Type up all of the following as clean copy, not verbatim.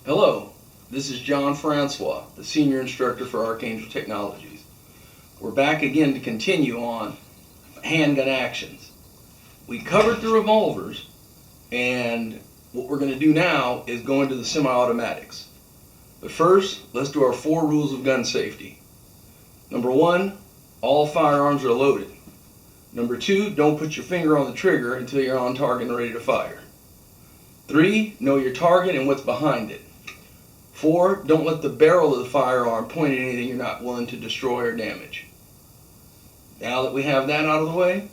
Hello, this is John Francois, the Senior Instructor for Archangel Technologies. We're back again to continue on handgun actions. We covered the revolvers, and what we're going to do now is go into the semi-automatics. But first, let's do our 4 rules of gun safety. Number 1, all firearms are loaded. Number 2, don't put your finger on the trigger until you're on target and ready to fire. 3, know your target and what's behind it. 4, don't let the barrel of the firearm point at anything you're not willing to destroy or damage. Now that we have that out of the way,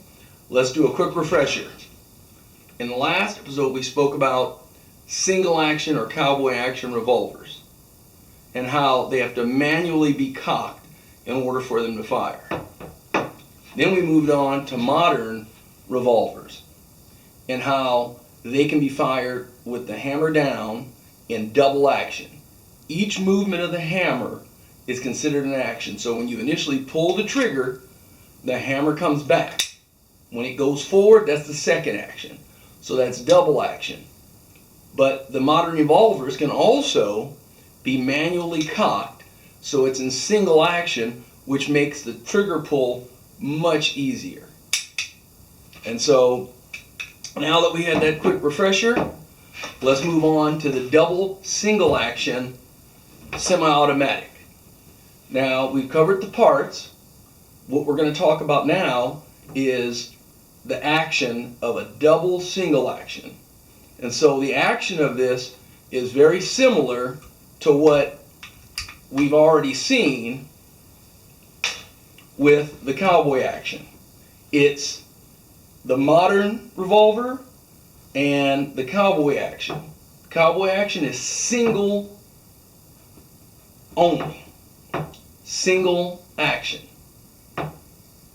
let's do a quick refresher. In the last episode, we spoke about single action or cowboy action revolvers and how they have to manually be cocked in order for them to fire. Then we moved on to modern revolvers and how they can be fired with the hammer down in double action. Each movement of the hammer is considered an action. So when you initially pull the trigger, the hammer comes back. When it goes forward, that's the second action. So that's double action. But the modern revolvers can also be manually cocked, so it's in single action, which makes the trigger pull much easier. And so now that we had that quick refresher, let's move on to the double single action semi-automatic. Now, we've covered the parts. What we're going to talk about now is the action of a double single action. And so the action of this is very similar to what we've already seen with the cowboy action. It's the modern revolver and the cowboy action. Cowboy action is single only. Single action.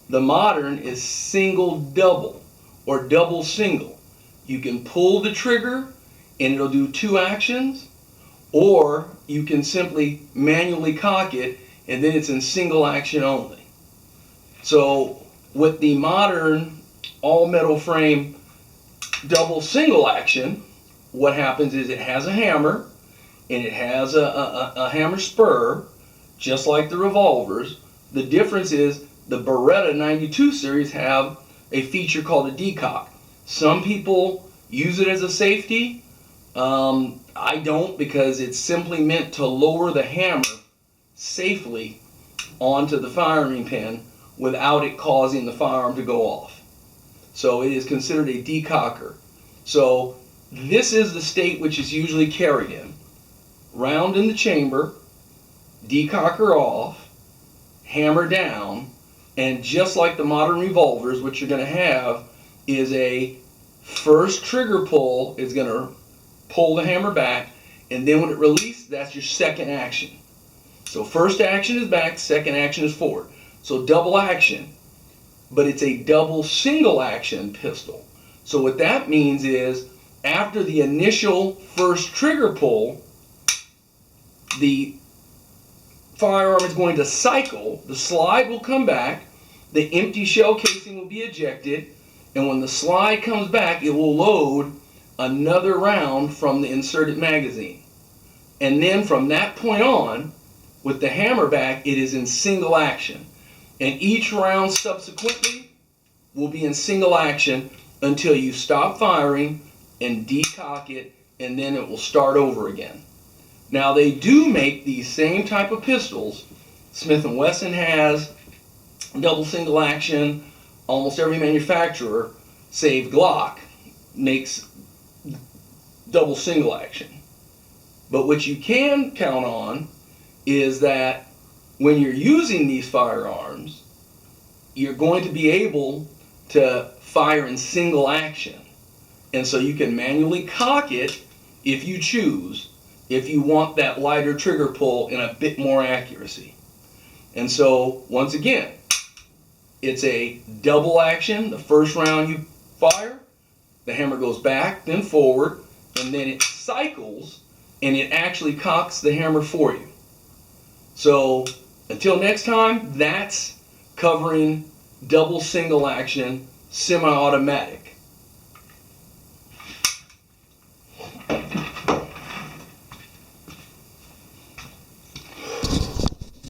The modern is single double or double single. You can pull the trigger and it'll do 2 actions, or you can simply manually cock it and then it's in single action only. So with the modern all metal frame double single action, what happens is it has a hammer and it has a hammer spur, just like the revolvers. The difference is the Beretta 92 series have a feature called a decock. Some people use it as a safety. I don't, because it's simply meant to lower the hammer safely onto the firing pin without it causing the firearm to go off. So it is considered a decocker. So this is the state which is usually carried in. Round in the chamber, decocker off, hammer down, and just like the modern revolvers, what you're going to have is a first trigger pull is going to pull the hammer back, and then when it releases, that's your second action. So first action is back, second action is forward. So double action, but it's a double single action pistol. So what that means is after the initial first trigger pull, the firearm is going to cycle, the slide will come back, the empty shell casing will be ejected, and when the slide comes back, it will load another round from the inserted magazine. And then from that point on, with the hammer back, it is in single action. And each round subsequently will be in single action until you stop firing and decock it, and then it will start over again. Now, they do make these same type of pistols. Smith & Wesson has double single action. Almost every manufacturer, save Glock, makes double single action. But what you can count on is that when you're using these firearms, you're going to be able to fire in single action. And so you can manually cock it if you choose, if you want that lighter trigger pull and a bit more accuracy. And so, once again, it's a double action. The first round you fire, the hammer goes back, then forward, and then it cycles, and it actually cocks the hammer for you. So, until next time, that's covering double single action semi-automatic.